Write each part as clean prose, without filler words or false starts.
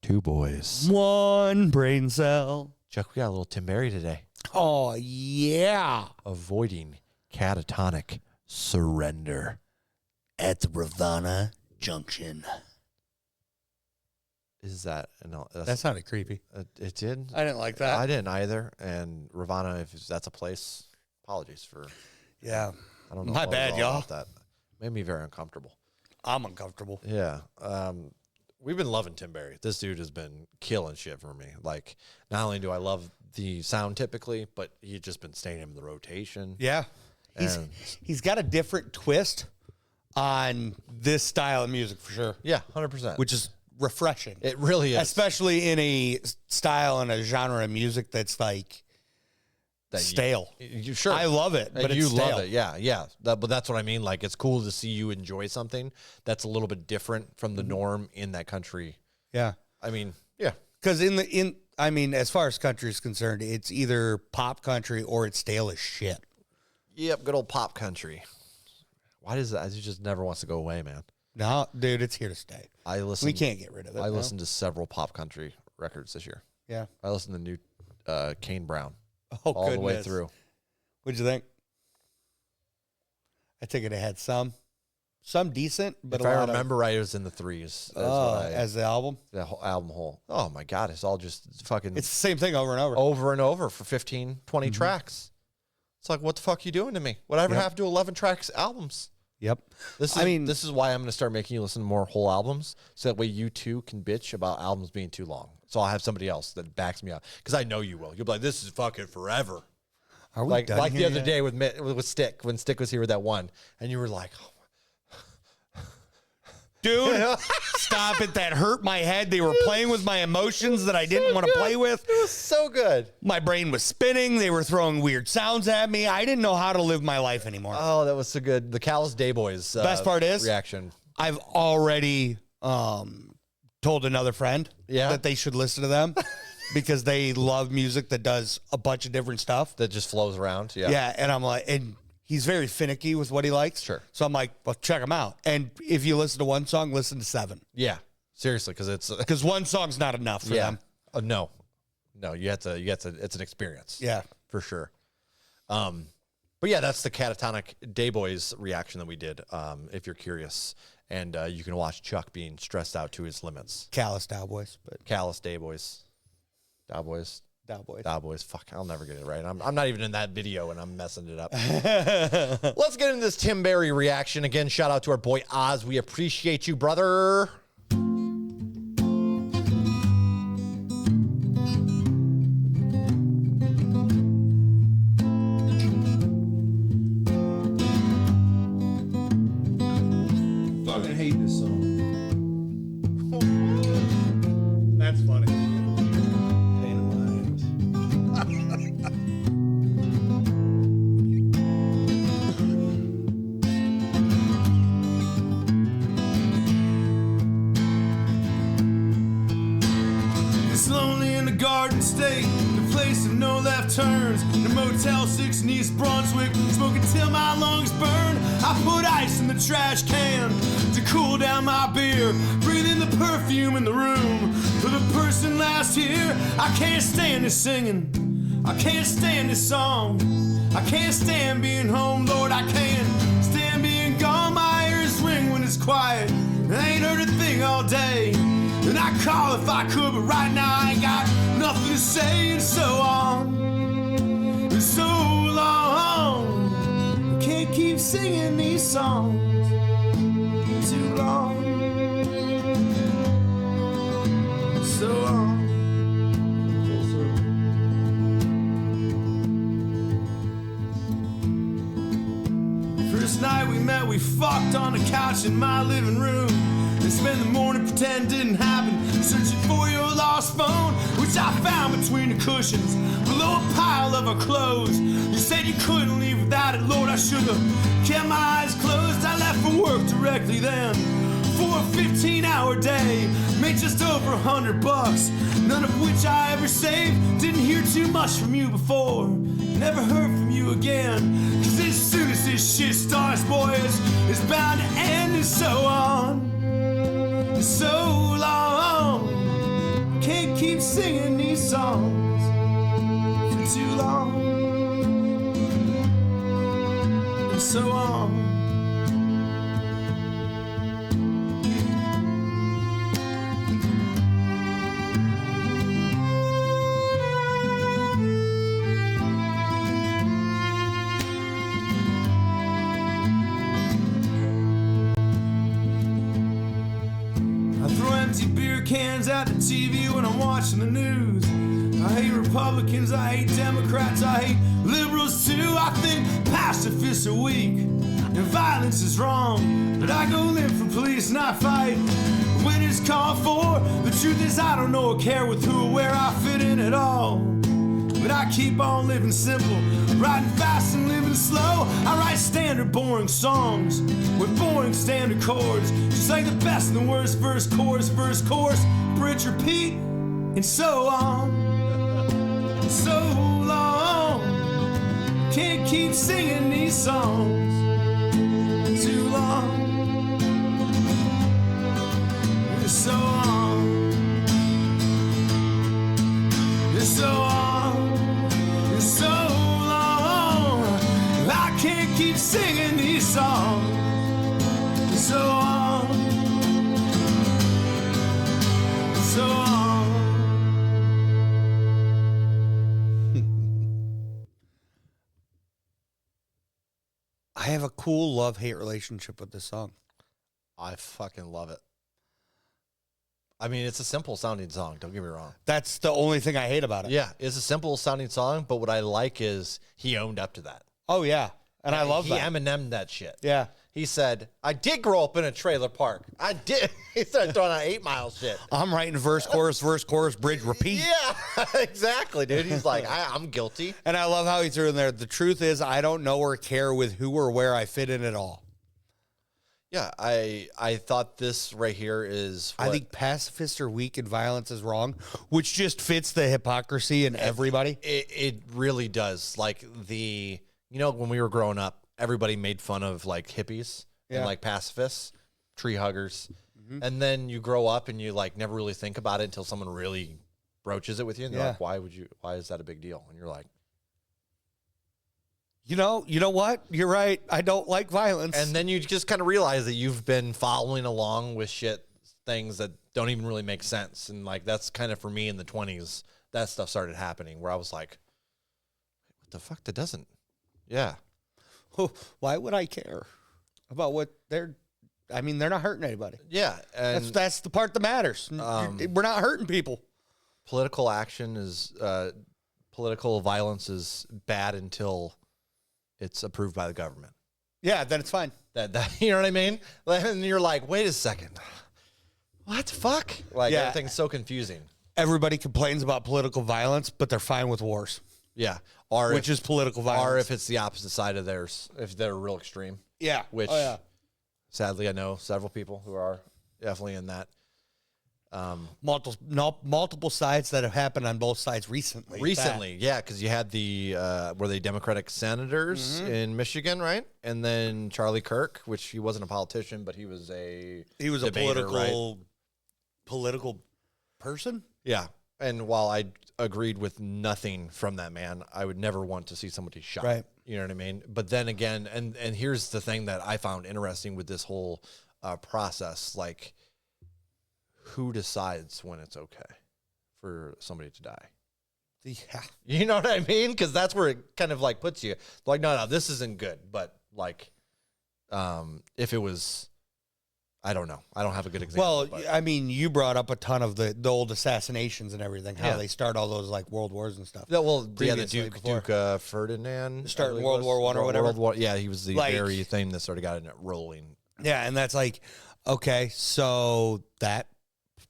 Two boys. One brain cell. Chuck, we got a little Tim Berry today. Oh, yeah. Avoiding catatonic surrender. At the Ravana Junction. Is that... No, that sounded creepy. It did? I didn't like that. I didn't either. And Ravana, if that's a place, apologies for... Yeah. I don't know. My bad, y'all. That made me very uncomfortable. I'm uncomfortable. Yeah. We've been loving Tim Berry. This dude has been killing shit for me. Like, not only do I love the sound typically, but he's just been staying in the rotation. Yeah. He's got a different twist on this style of music for sure. Yeah, 100%. Which is refreshing. It really is. Especially in a style and a genre of music that's like stale. You sure. I love it, but you it's stale. love it. Yeah, yeah. But that's what I mean. Like, it's cool to see you enjoy something that's a little bit different from the norm in that country. Yeah. I mean, yeah. Because as far as country is concerned, it's either pop country or it's stale as shit. Yep, good old pop country. Why does that? It just never wants to go away, man. No, dude, it's here to stay. We can't get rid of it. I listened to several pop country records this year. Yeah. I listened to new Kane Brown. Oh, all the way through. What'd you think? I think it had some decent, but if I remember right, it was in the threes. As the album? The whole album whole. Oh, my God. It's all just fucking... It's the same thing over and over. Over and over for 15, 20 tracks. It's like, what the fuck are you doing to me? Whatever have to do 11 tracks albums? Yep. This is why I'm going to start making you listen to more whole albums, so that way you too can bitch about albums being too long. So I'll have somebody else that backs me up, because I know you will. You'll be like, this is fucking forever. Are we done like here the other yet? day with Stick, when Stick was here with that one, and you were like, dude, stop it. That hurt my head. They were playing with my emotions that I didn't want to play with. It was so good. My brain was spinning. They were throwing weird sounds at me. I didn't know how to live my life anymore. Oh, that was so good. The Callous Day Boys. Best part is reaction. I've already told another friend that they should listen to them because they love music that does a bunch of different stuff. That just flows around. Yeah. Yeah. And I'm like, and he's very finicky with what he likes. Sure. So I'm like, well, check him out. And if you listen to one song, listen to 7. Yeah. Seriously, because one song's not enough for them. No, you have to. It's an experience. Yeah, for sure. But yeah, that's the Catatonic Day Boys reaction that we did. If you're curious, and you can watch Chuck being stressed out to his limits. Callous Cowboys, but Callous Day Boys, Cowboys. Fuck, I'll never get it right. I'm not even in that video, and I'm messing it up. Let's get into this Tim Berry reaction again. Shout out to our boy Oz. We appreciate you, brother. Fucking hate this song. That's funny. Pain in my ass. It's lonely in the Garden State, the place of no left turns. The Motel 6 in East Brunswick, smoking till my lungs burn. I put ice in the trash can to cool down my beer, breathing the perfume in the room. For the person last year, I can't stand this singing, I can't stand this song. I can't stand being home, Lord, I can't stand being gone. My ears ring when it's quiet, I ain't heard a thing all day. And I'd call if I could, but right now I ain't got nothing to say. And so on, and so long. I can't keep singing these songs too long. So long. First night we met, we fucked on the couch in my living room. And spend the morning pretend didn't happen, searching for your lost phone, which I found between the cushions, below a pile of our clothes. You said you couldn't leave without it, Lord, I should have kept my eyes closed. I left for work directly then, for a 15-hour day, made just over $100, none of which I ever saved. Didn't hear too much from you before, never heard from you again. Cause as soon as this shit starts, boys, it's bound to end. And so on, and so long. singing these songs for too long, and so on. Beer cans at the TV when I'm watching the news. I hate Republicans, I hate Democrats, I hate liberals too. I think pacifists are weak and violence is wrong, but I go live for police and I fight when it's called for. The truth is I don't know or care with who or where I fit in at all, but I keep on living simple, riding fast and living slow. I write standard boring songs with boring standard chords, just like the best and the worst, verse, chorus, bridge, repeat, and so on. So long, can't keep singing these songs too long. So on, so on, so long. I can't keep singing these songs. So on, so on. I have a cool love-hate relationship with this song. I fucking love it. I mean, it's a simple sounding song. Don't get me wrong. That's the only thing I hate about it. Yeah, it's a simple sounding song, but what I like is he owned up to that. Oh, yeah. And I love that. He Eminem'd that shit. Yeah. He said, I did grow up in a trailer park. I did. He started throwing out 8 Mile shit. I'm writing verse, chorus, bridge, repeat. Yeah, exactly, dude. He's like, I'm guilty. And I love how he threw in there, the truth is I don't know or care with who or where I fit in at all. Yeah, I thought this right here is what, I think pacifists are weak and violence is wrong, which just fits the hypocrisy in everybody. It really does. Like when we were growing up, everybody made fun of like hippies and like pacifists, tree huggers. Mm-hmm. And then you grow up and you like never really think about it until someone really broaches it with you. And they're like, why is that a big deal? And you're like, you know what? You're right. I don't like violence. And then you just kind of realize that you've been following along with things that don't even really make sense. And like, that's kind of for me in the 20s, that stuff started happening where I was like, what the fuck? That doesn't. Yeah. Oh, why would I care about what they're not hurting anybody. Yeah. And that's the part that matters. We're not hurting people. Political action is, political violence is bad until it's approved by the government. Yeah, then it's fine. That you know what I mean? And you're like, wait a second. What the fuck? Like, everything's so confusing. Everybody complains about political violence, but they're fine with wars. Yeah. Which is political violence. Or if it's the opposite side of theirs, if they're real extreme. Yeah. Which, sadly, I know several people who are definitely in that. Multiple sides that have happened on both sides recently. Yeah, because you had were they Democratic senators in Michigan, right? And then Charlie Kirk, which he wasn't a politician, but he was a debater, political person. Yeah, and while I agreed with nothing from that man, I would never want to see somebody shot. Right. You know what I mean? But then again, and here's the thing that I found interesting with this whole process, like, who decides when it's okay for somebody to die? Yeah. You know what I mean? Because that's where it kind of like puts you like, no, this isn't good. But like, if it was, I don't know. I don't have a good example. Well, I mean, you brought up a ton of the old assassinations and everything, how they start all those like world wars and stuff. Yeah, well, the Duke Ferdinand. Starting World War I or whatever. He was the very thing that sort of got it rolling. Yeah, and that's like, okay, so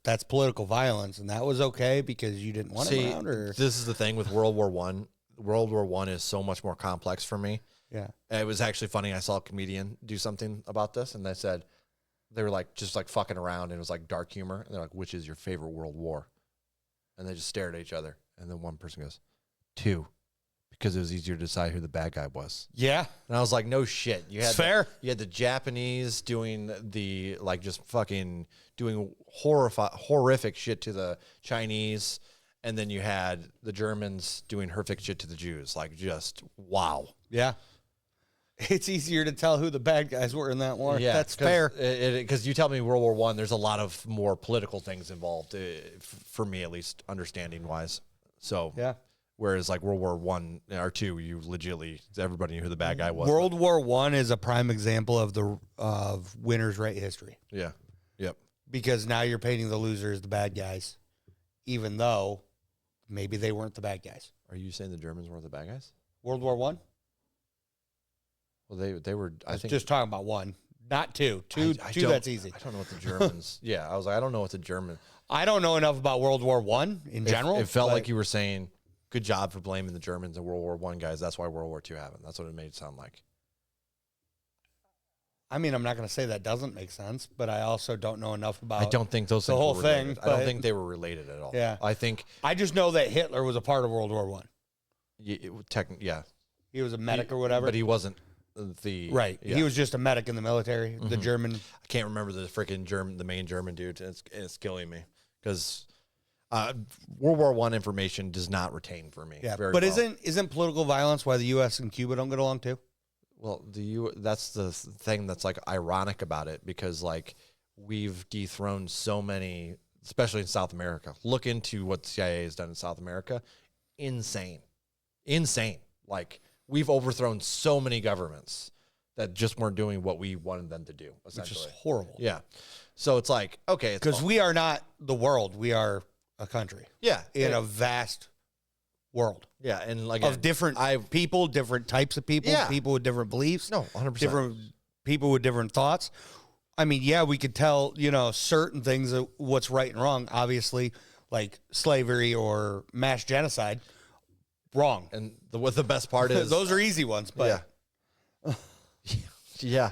that's political violence, and that was okay because you didn't want it around? Or? This is the thing with World War I. World War I is so much more complex for me. Yeah. It was actually funny. I saw a comedian do something about this, and they were like, just like fucking around, and it was like dark humor. And they're like, which is your favorite World War? And they just stared at each other. And then one person goes, 2, because it was easier to decide who the bad guy was. Yeah. And I was like, no shit. Fair. You had the Japanese doing the, like, just fucking doing horrific shit to the Chinese. And then you had the Germans doing horrific shit to the Jews. Like, just, wow. Yeah. It's easier to tell who the bad guys were in that war. Yeah, that's fair. Because you tell me World War I, there's a lot of more political things involved, for me at least, understanding-wise. So, yeah. Whereas, like, World War I or II, you legitimately, everybody knew who the bad guy was. World War I is a prime example of winners write history. Yeah. Yep. Because now you're painting the losers the bad guys, even though maybe they weren't the bad guys. Are you saying the Germans weren't the bad guys? World War I? Well, they were. I think just talking about one, not two. Two, that's easy. I don't know what the Germans. Yeah, I was like, I don't know what the German. I don't know enough about World War I in general. It felt like you were saying, "Good job for blaming the Germans and World War I guys. That's why World War II happened." That's what it made it sound like. I mean, I'm not going to say that doesn't make sense, but I also don't know enough about. I don't think those the things whole were thing. Related. I don't think they were related at all. Yeah, I just know that Hitler was a part of World War I. Yeah, he was a medic or whatever, but he wasn't. Right. Yeah. He was just a medic in the military. The German. I can't remember the freaking the main German dude. It's killing me because World War I information does not retain for me. Yeah, but well. Isn't political violence why the U.S. and Cuba don't get along too? Well, that's the thing that's like ironic about it because like we've dethroned so many, especially in South America. Look into what the CIA has done in South America. Insane. Like. We've overthrown so many governments that just weren't doing what we wanted them to do, essentially. Which is horrible. Yeah. So it's like, okay. Because we are not the world. We are a country. Yeah. In a vast world. Yeah. And like of different people, different types of people, people with different beliefs. No, 100%. Different people with different thoughts. I mean, yeah, we could tell, certain things of what's right and wrong, obviously, like slavery or mass genocide. Wrong. And what the best part is... Those are easy ones, but... Yeah.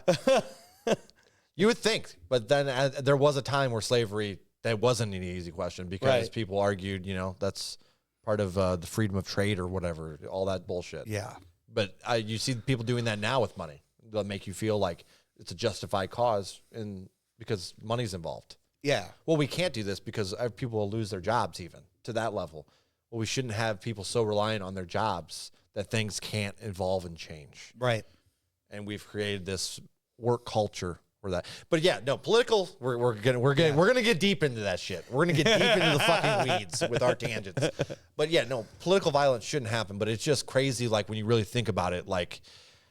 You would think, but then there was a time where slavery, that wasn't an easy question because people argued, that's part of the freedom of trade or whatever, all that bullshit. Yeah. But you see people doing that now with money. They'll make you feel like it's a justified cause because money's involved. Yeah. Well, we can't do this because people will lose their jobs even to that level. Well, we shouldn't have people so reliant on their jobs that things can't evolve and change. Right. And we've created this work culture where that. But yeah, no, political. We're gonna get deep into that shit. We're gonna get deep into the fucking weeds with our tangents. But yeah, no, political violence shouldn't happen. But it's just crazy. Like when you really think about it, like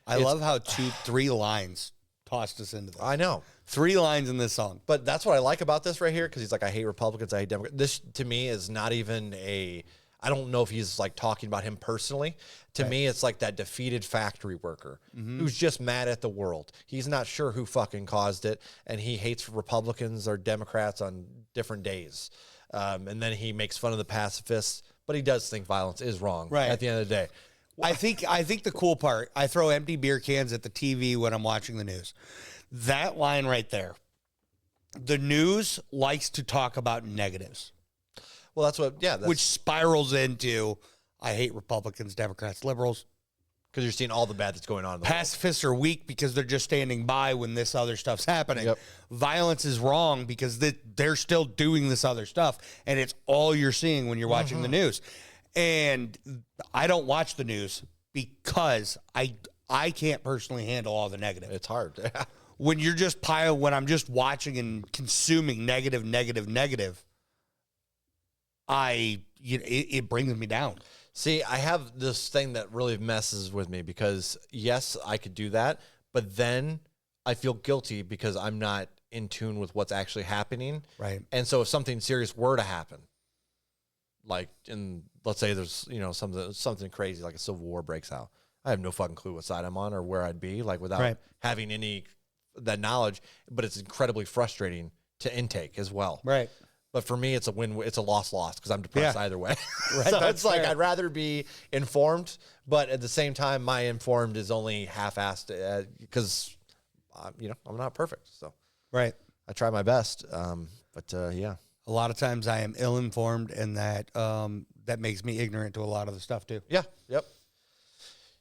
I love how 3 lines tossed us into this. I know 3 lines in this song. But that's what I like about this right here because he's like, I hate Republicans, I hate Democrats. This to me is not even a. I don't know if he's like talking about him personally. To me, it's like that defeated factory worker who's just mad at the world. He's not sure who fucking caused it, and he hates Republicans or Democrats on different days. And then he makes fun of the pacifists, but he does think violence is wrong at the end of the day. I think the cool part, I throw empty beer cans at the TV when I'm watching the news. That line right there, the news likes to talk about negatives. Well, that's what, which spirals into, I hate Republicans, Democrats, liberals. Because you're seeing all the bad that's going on in the Pacifists are weak because they're just standing by when this other stuff's happening. Yep. Violence is wrong because they're still doing this other stuff, and it's all you're seeing when you're watching the news. And I don't watch the news because I can't personally handle all the negative. It's hard. When you're just when I'm just watching and consuming negative, it brings me down. See, I have this thing that really messes with me because yes, I could do that, but then I feel guilty because I'm not in tune with what's actually happening. Right. And so if something serious were to happen, like let's say there's, something crazy like a civil war breaks out, I have no fucking clue what side I'm on or where I'd be, like without having any that knowledge, but it's incredibly frustrating to intake as well. Right. But for me, it's a win. It's a loss because I'm depressed either way. Right, so it's like I'd rather be informed, but at the same time, my informed is only half-assed because, I'm not perfect. So I try my best. But yeah, a lot of times I am ill-informed, and that makes me ignorant to a lot of the stuff too. Yeah. Yep.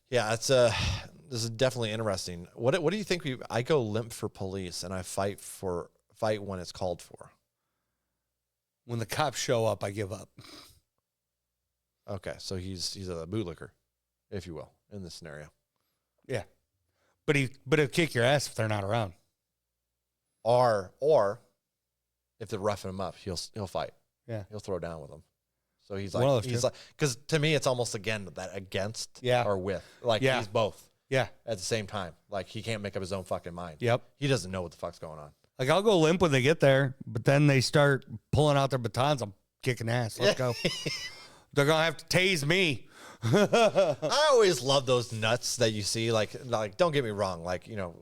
Yeah. It's this is definitely interesting. What do you think? I go limp for police, and I fight when it's called for. When the cops show up, I give up. Okay, so he's a bootlicker, if you will, in this scenario. Yeah. But he'll kick your ass if they're not around. Or if they're roughing him up, he'll fight. Yeah. He'll throw down with them. So he's One of like, those he's two. like, because to me, it's almost again that against or with. Like Yeah. he's both Yeah. at the same time. Like he can't make up his own fucking mind. Yep. He doesn't know what the fuck's going on. Like, I'll go limp when they get there, but then they start pulling out their batons. I'm kicking ass. Let's go. They're going to have to tase me. I always love those nuts that you see. Like, don't get me wrong. Like, you know,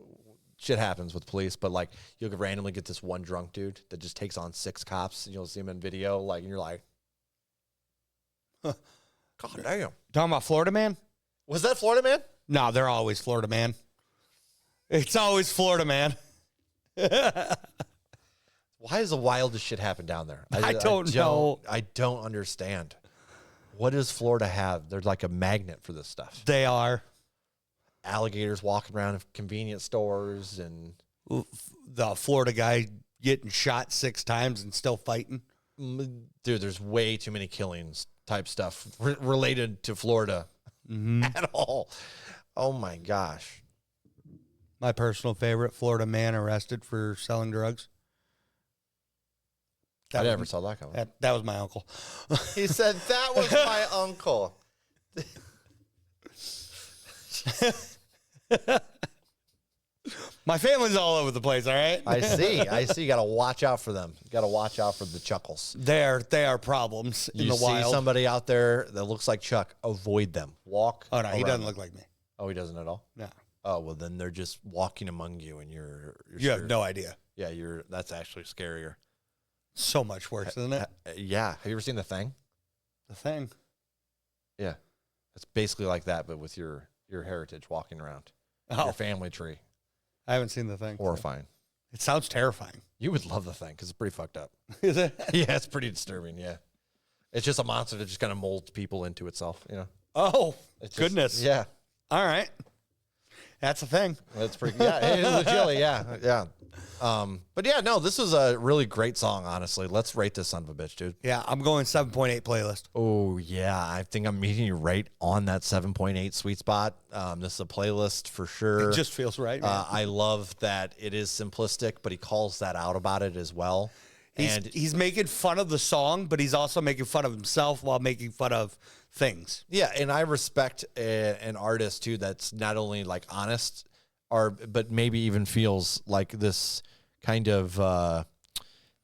shit happens with police, but like you'll randomly get this one drunk dude that just takes on 6 cops and you'll see him in video. Like, and you're like, God damn. Talking about Florida man? Was that Florida man? No, they're always Florida man. It's always Florida man. Why does the wildest shit happen down there? I don't know. I don't understand. What does Florida have? They're like a magnet for this stuff. They are. Alligators walking around in convenience stores and The Florida guy getting shot 6 times and still fighting. dude, there's way too many killings type stuff related to Florida at all. Oh my gosh. My personal favorite, Florida man arrested for selling drugs. I never saw that coming. That was my uncle. He said, that was my uncle. My family's all over the place, all right? I see. You got to watch out for them. You got to watch out for the Chuckles. They are problems in You the see wild. somebody out there that looks like Chuck, avoid them. Walk. Oh, no, he around doesn't them. look like me. Oh, he doesn't at all? No. Oh, well, then they're just walking among you and you're You have scared. no idea. Yeah, that's actually scarier. So much worse, isn't it? Yeah. Have you ever seen The Thing? The thing. Yeah. It's basically like that, but with your heritage walking around. Oh, Your family tree. I haven't seen the thing. Horrifying. It sounds terrifying. You would love The Thing because it's pretty fucked up. Is it? Yeah, it's pretty disturbing. Yeah. It's just a monster that just kind of molds people into itself, you know? Oh, It's just- goodness. Yeah. All right. That's a thing. That's pretty, yeah, it is legit, yeah. But yeah, no, this was a really great song, honestly. Let's rate this son of a bitch, dude. Yeah, I'm going 7.8 playlist. Oh, yeah, I think I'm meeting you right on that 7.8 sweet spot. This is a playlist for sure. It just feels right. Man. I love that it is simplistic, but he calls that out about it as well. He's making fun of the song, but he's also making fun of himself while making fun of things. Yeah, and I respect an artist too that's not only like honest, but maybe even feels like this kind of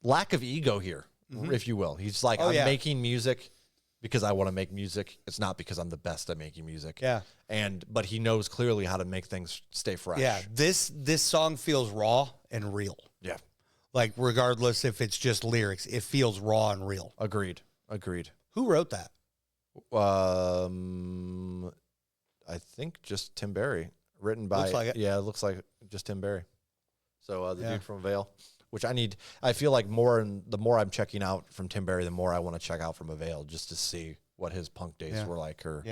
lack of ego here, if you will. He's like, I'm making music because I want to make music. It's not because I'm the best at making music. Yeah, but he knows clearly how to make things stay fresh. Yeah, this song feels raw and real. Yeah, like regardless if it's just lyrics, it feels raw and real. Agreed. Who wrote that? I think just Tim Berry, written by. Looks like it. Yeah, it looks like just Tim Berry. So the dude from Avail, which I feel like the more I'm checking out from Tim Berry, the more I want to check out from Avail just to see what his punk days were like, or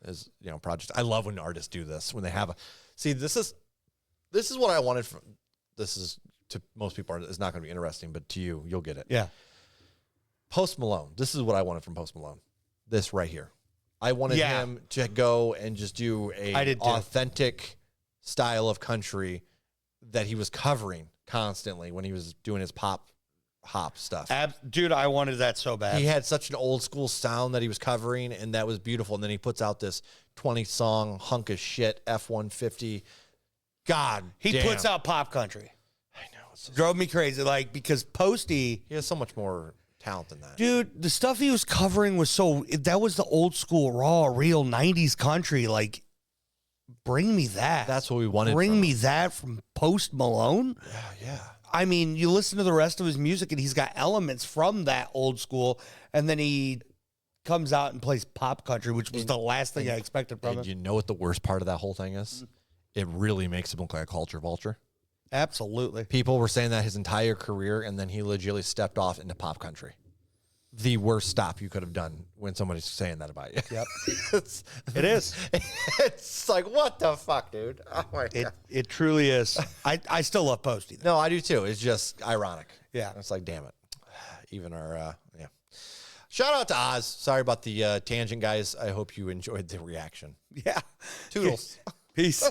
his projects. I love when artists do this when they have this is what I wanted from. This is to most people it's not going to be interesting, but to you, you'll get it. Yeah. Post Malone. This is what I wanted from Post Malone. This right here. I wanted him to go and just do a authentic style of country that he was covering constantly when he was doing his pop hop stuff. Dude, I wanted that so bad. He had such an old school sound that he was covering, and that was beautiful. And then he puts out this 20-song hunk of shit F-150. God, he damn. puts out pop country. I know. It's so Drove me crazy, like, because Posty, he has so much more talent than that. dude, the stuff he was covering was that was the old school, raw, real 90s country. Like, bring me that. That's what we wanted. Bring from me him. that from Post Malone. Yeah. I mean, you listen to the rest of his music, and he's got elements from that old school, and then he comes out and plays pop country, which was the last thing I expected from And him. you know what the worst part of that whole thing is? It really makes him look like a culture vulture. Absolutely. People were saying that his entire career, and then he legitimately stepped off into pop country. The worst stop you could have done when somebody's saying that about you. Yep. It is. It's like, what the fuck, dude? Oh my God. It truly is. I still love Posty, though. No, I do too. It's just ironic. Yeah. It's like, damn it. Even our, Shout out to Oz. Sorry about the tangent, guys. I hope you enjoyed the reaction. Yeah. Toodles. Peace.